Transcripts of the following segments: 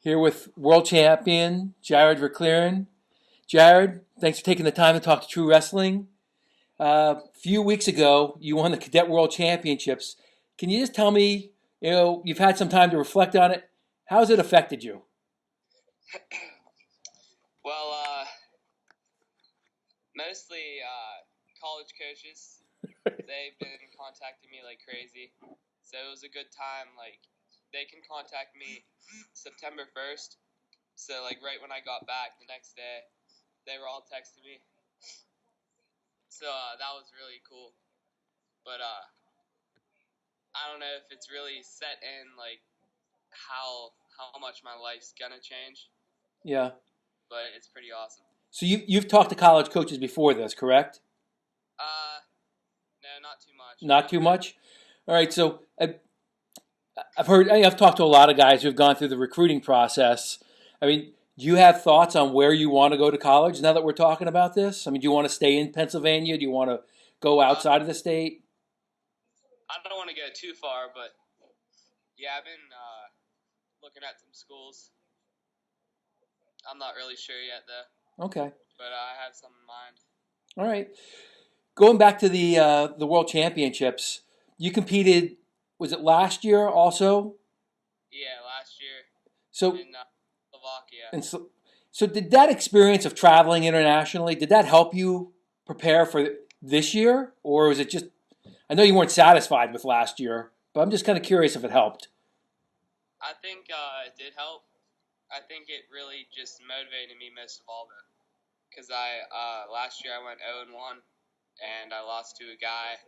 Here with world champion Jarod Verkleeren. Jarod, thanks for taking the time to talk to True Wrestling. A few weeks ago, you won the Cadet World Championships. Can you just tell me, you've had some time to reflect on it. How's it affected you? Well, mostly college coaches. They've been contacting me like crazy. So it was a good time. Like, they can contact me September 1st. So, like, right when I got back the next day, they were all texting me. So that was really cool. But I don't know if it's really set in, like, how much my life's going to change. Yeah. But it's pretty awesome. So you've talked to college coaches before this, correct? No, not too much. Not too much? All right, so I've talked to a lot of guys who've gone through the recruiting process. I mean, do you have thoughts on where you want to go to college now that we're talking about this? I mean, do you want to stay in Pennsylvania? Do you want to go outside of the state? I don't want to go too far, but yeah, I've been looking at some schools. I'm not really sure yet, though. Okay. But I have some in mind. All right. Going back to the World Championships, you competed. Was it last year also? Yeah, last year. So in Slovakia. And so did that experience of traveling internationally, did that help you prepare for this year? Or was it just, I know you weren't satisfied with last year, but I'm just kind of curious if it helped. I think it did help. I think it really just motivated me most of all, though. Because last year I went 0-1, and I lost to a guy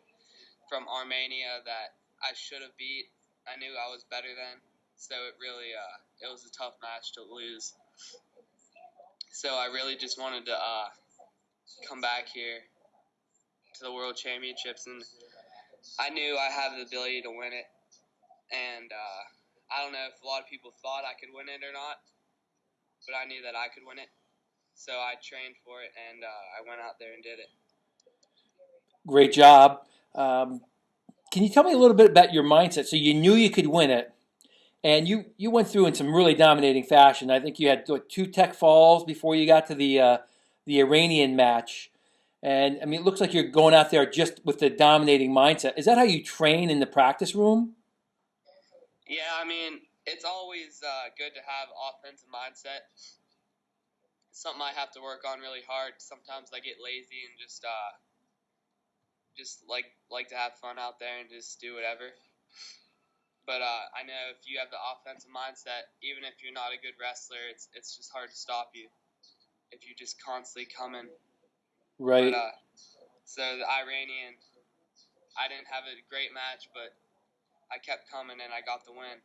from Armenia that I should have beat. I knew I was better than. So it really, it was a tough match to lose. So I really just wanted to come back here to the World Championships, and I knew I had the ability to win it. And I don't know if a lot of people thought I could win it or not, but I knew that I could win it. So I trained for it, and I went out there and did it. Great job. Can you tell me a little bit about your mindset? So you knew you could win it, and you went through in some really dominating fashion. I think you had two tech falls before you got to the Iranian match. And I mean, it looks like you're going out there just with the dominating mindset. Is that how you train in the practice room? Yeah, I mean, it's always good to have offensive mindset. It's something I have to work on really hard. Sometimes I get lazy and just like to have fun out there and just do whatever. But I know if you have the offensive mindset, even if you're not a good wrestler, it's just hard to stop you if you just constantly coming. Right. But, so the Iranian, I didn't have a great match, but I kept coming and I got the win.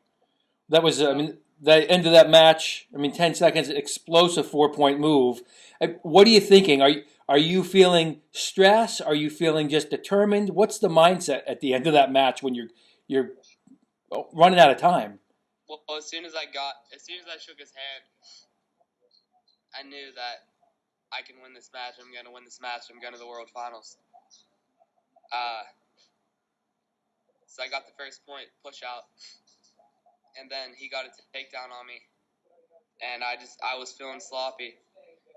That was, I mean, the end of that match. I mean, 10 seconds, explosive 4-point move. What are you thinking? Are you feeling stress? Are you feeling just determined? What's the mindset at the end of that match when you're running out of time? Well, as soon as I shook his hand, I knew that I can win this match. I'm going to win this match. I'm going to the World Finals. So I got the first point, push out, and then he got a takedown on me, and I was feeling sloppy.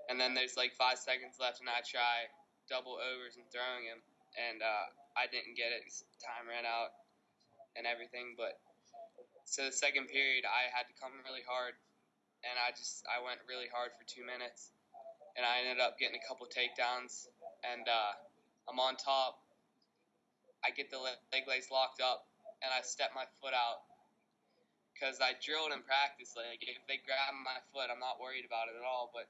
And then there's like 5 seconds left, and I try double overs and throwing him, and I didn't get it. Time ran out and everything, but so the second period I had to come really hard, and I went really hard for 2 minutes, and I ended up getting a couple takedowns, and I'm on top. I get the leg lace locked up, and I step my foot out because I drilled in practice. Like, if they grab my foot, I'm not worried about it at all, but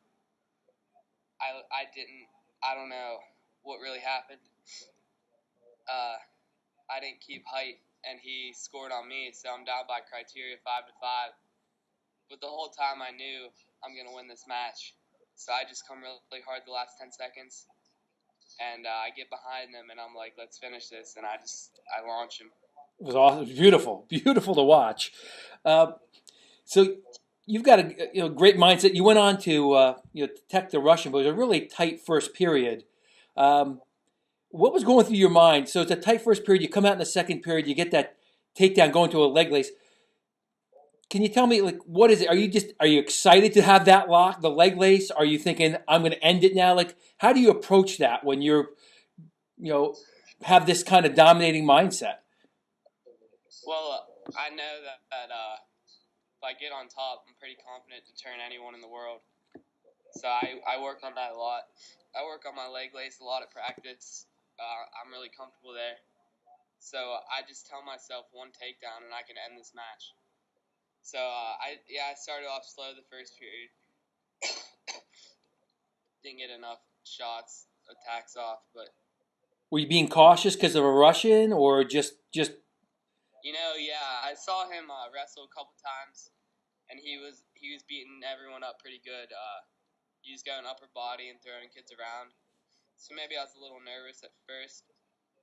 I didn't. I don't know what really happened. I didn't keep height, and he scored on me, so I'm down by criteria 5-5. But the whole time I knew I'm gonna win this match, so I just come really hard the last 10 seconds, and I get behind him, and I'm like, let's finish this, and I launch him. It was awesome. It was beautiful, beautiful to watch. So you've got a great mindset. You went on to tech the Russian, but it was a really tight first period. What was going through your mind? So it's a tight first period. You come out in the second period. You get that takedown going to a leg lace. can you tell me, like, what is it? Are you excited to have that lock, the leg lace? Are you thinking I'm going to end it now? Like, how do you approach that when you're, you know, have this kind of dominating mindset? Well, I know that if I get on top, I'm pretty confident to turn anyone in the world. So I work on that a lot. I work on my leg lace a lot at practice. I'm really comfortable there. So I just tell myself one takedown and I can end this match. So I started off slow the first period. Didn't get enough shots, attacks off, but Were you being cautious because of a Russian, or just yeah, I saw him wrestle a couple times, and he was beating everyone up pretty good. He was going upper body and throwing kids around. So maybe I was a little nervous at first,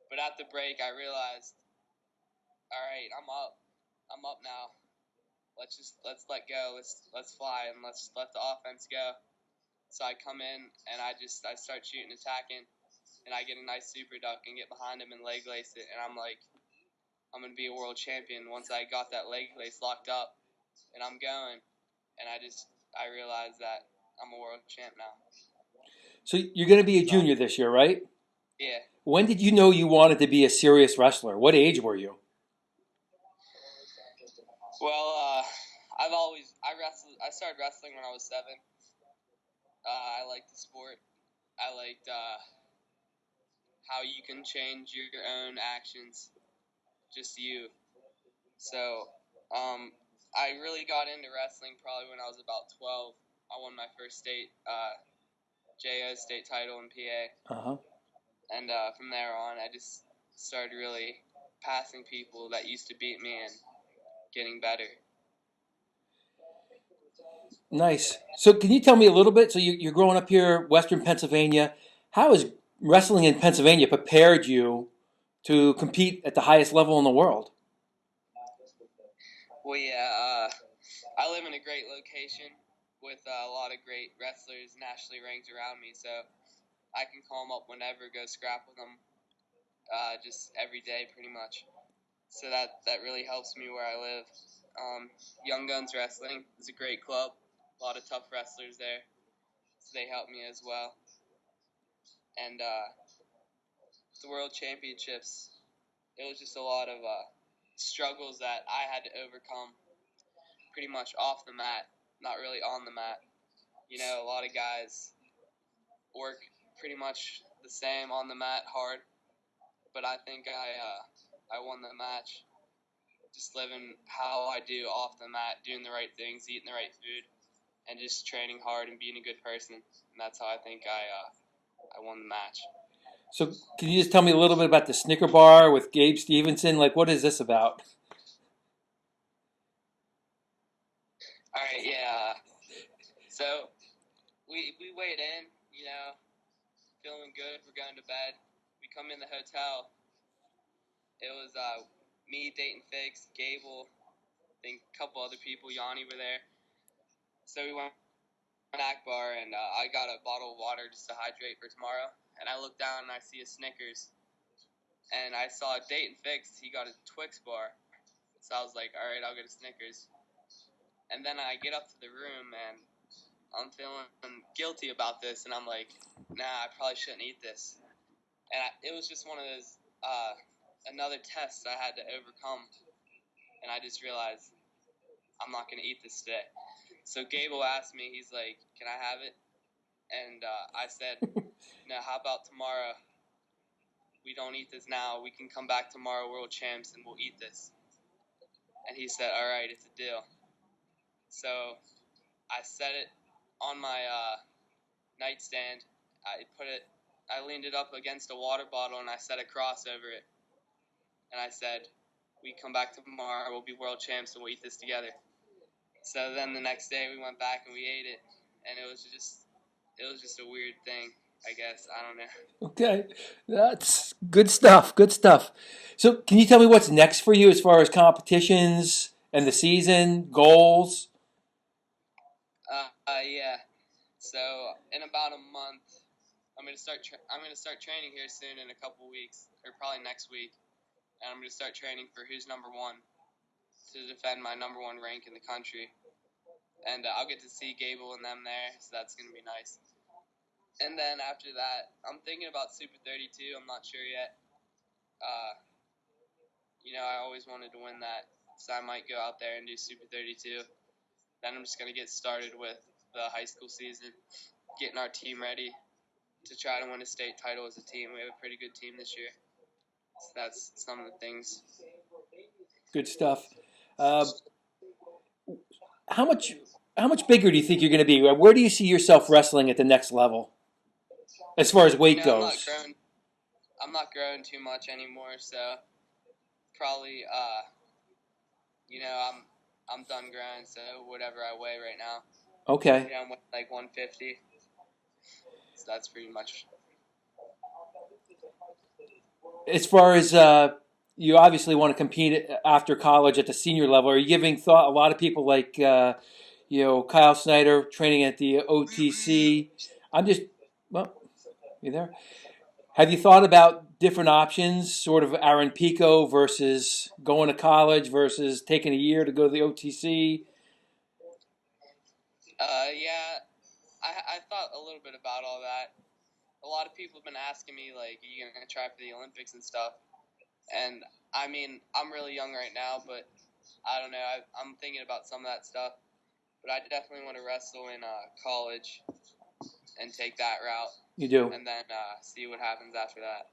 but at the break I realized, all right, I'm up now. Let's let go. Let's fly and let's let the offense go. So I come in and I start shooting, attacking, and I get a nice super duck and get behind him and leg lace it, and I'm like, I'm gonna be a world champion once I got that leg lace locked up, and I'm going, and I realized that I'm a world champ now. so you're going to be a So junior this year, right? yeah. When did you know you wanted to be a serious wrestler? What age were you? Well, I started wrestling when I was 7. I liked the sport. I liked how you can change your own actions, just you. So, I really got into wrestling probably when I was about 12. I won my first JO state title in PA, Uh-huh. and from there on, I just started really passing people that used to beat me and getting better. Nice. So can you tell me a little bit? So you're growing up here, Western Pennsylvania. How has wrestling in Pennsylvania prepared you to compete at the highest level in the world? Well, yeah, I live in a great location with a lot of great wrestlers nationally ranked around me, so I can call them up whenever, go scrap with them, just every day pretty much. So that really helps me where I live. Young Guns Wrestling is a great club, a lot of tough wrestlers there, so they help me as well. And the World Championships, it was just a lot of struggles that I had to overcome pretty much off the mat, not really on the mat. A lot of guys work pretty much the same on the mat hard, but I think I won the match just living how I do off the mat, doing the right things, eating the right food, and just training hard and being a good person. And that's how I think I won the match. So can you just tell me a little bit about the Snicker bar with Gabe Stevenson? Like, what is this about? All right, yeah. So we weighed in, feeling good. We're going to bed. We come in the hotel. It was me, Dayton Fix, Gable, I think a couple other people, Yanni were there. So we went to snack bar, and I got a bottle of water just to hydrate for tomorrow. And I look down and I see a Snickers, and I saw Dayton Fix. He got a Twix bar, so I was like, all right, I'll get a Snickers. And then I get up to the room, and I'm feeling guilty about this, and I'm like, nah, I probably shouldn't eat this. And it was just one of those another test I had to overcome, and I just realized I'm not gonna eat this today. So Gable asked me, he's like, can I have it? And I said, no, how about tomorrow? We don't eat this now. We can come back tomorrow, world champs, and we'll eat this. And he said, all right, it's a deal. So I set it on my nightstand. I leaned it up against a water bottle, and I set a cross over it. And I said, we come back tomorrow, we'll be world champs, and we'll eat this together. So then the next day we went back and we ate it, and it was just a weird thing, I guess. I don't know. Okay, that's good stuff. Good stuff. So can you tell me what's next for you as far as competitions and the season goals? Yeah. So in about a month, I'm gonna start training here soon in a couple weeks, or probably next week, and I'm gonna start training for Who's Number One. to defend my #1 rank in the country. And I'll get to see Gable and them there, so that's going to be nice. And then after that, I'm thinking about Super 32. I'm not sure yet. I always wanted to win that, so I might go out there and do Super 32. Then I'm just going to get started with the high school season, getting our team ready to try to win a state title as a team. We have a pretty good team this year. So that's some of the things. Good stuff. How much bigger do you think you're going to be? Where do you see yourself wrestling at the next level, as far as weight goes? I'm not growing too much anymore, so probably I'm done growing, so whatever I weigh right now. Okay. I'm like 150. So that's pretty much. As far as you obviously want to compete after college at the senior level, are you giving thought? A lot of people like Kyle Snyder training at the OTC. You there? Have you thought about different options, sort of Aaron Pico versus going to college versus taking a year to go to the OTC? Yeah, I thought a little bit about all that. A lot of people have been asking me, like, are you going to try for the Olympics and stuff? And, I mean, I'm really young right now, but I don't know. I'm thinking about some of that stuff. But I definitely want to wrestle in college and take that route. You do? And then see what happens after that.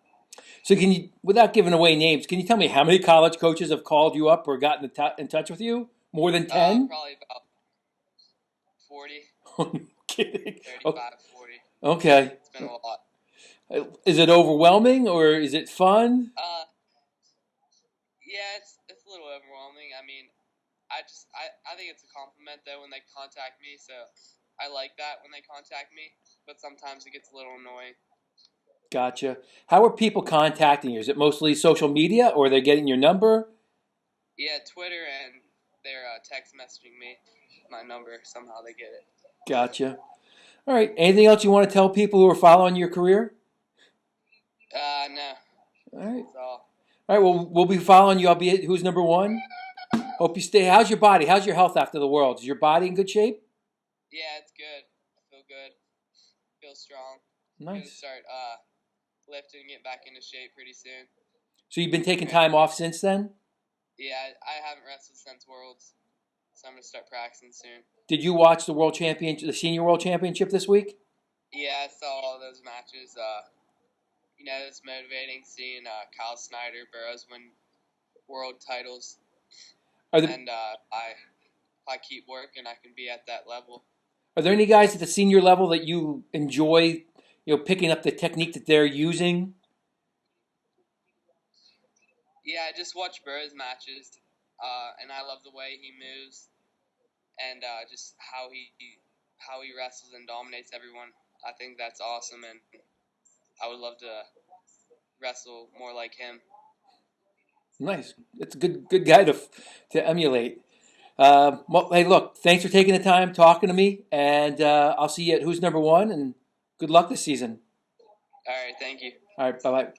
So can you, without giving away names, can you tell me how many college coaches have called you up or gotten in touch with you? More than 10? Probably about 40. I'm kidding. 35, 40. Okay. It's been a lot. Is it overwhelming or is it fun? Yeah, it's a little overwhelming. I mean, I think it's a compliment though when they contact me, so I like that when they contact me, but sometimes it gets a little annoying. Gotcha. How are people contacting you? Is it mostly social media or are they getting your number? Yeah, Twitter, and they're text messaging me my number. Somehow they get it. Gotcha. All right. Anything else you want to tell people who are following your career? No. All right. That's all. All right. Well, we'll be following you. I'll be who's #1. Hope you stay. How's your body? How's your health after the Worlds? Is your body in good shape? Yeah, it's good. I feel good. Feel strong. Nice. Gonna start lifting and get back into shape pretty soon. So you've been taking time off since then? Yeah, I haven't wrestled since Worlds, so I'm gonna start practicing soon. Did you watch the senior world championship this week? Yeah, I saw all those matches. It's motivating seeing Kyle Snyder, Burroughs win world titles. And I keep working, I can be at that level. Are there any guys at the senior level that you enjoy, picking up the technique that they're using? Yeah, I just watch Burroughs matches, and I love the way he moves, and just how he wrestles and dominates everyone. I think that's awesome, and I would love to wrestle more like him. Nice. It's a good guy to emulate. Well, hey, look, thanks for taking the time talking to me, and I'll see you at who's #1, and good luck this season. All right, thank you. All right, bye-bye.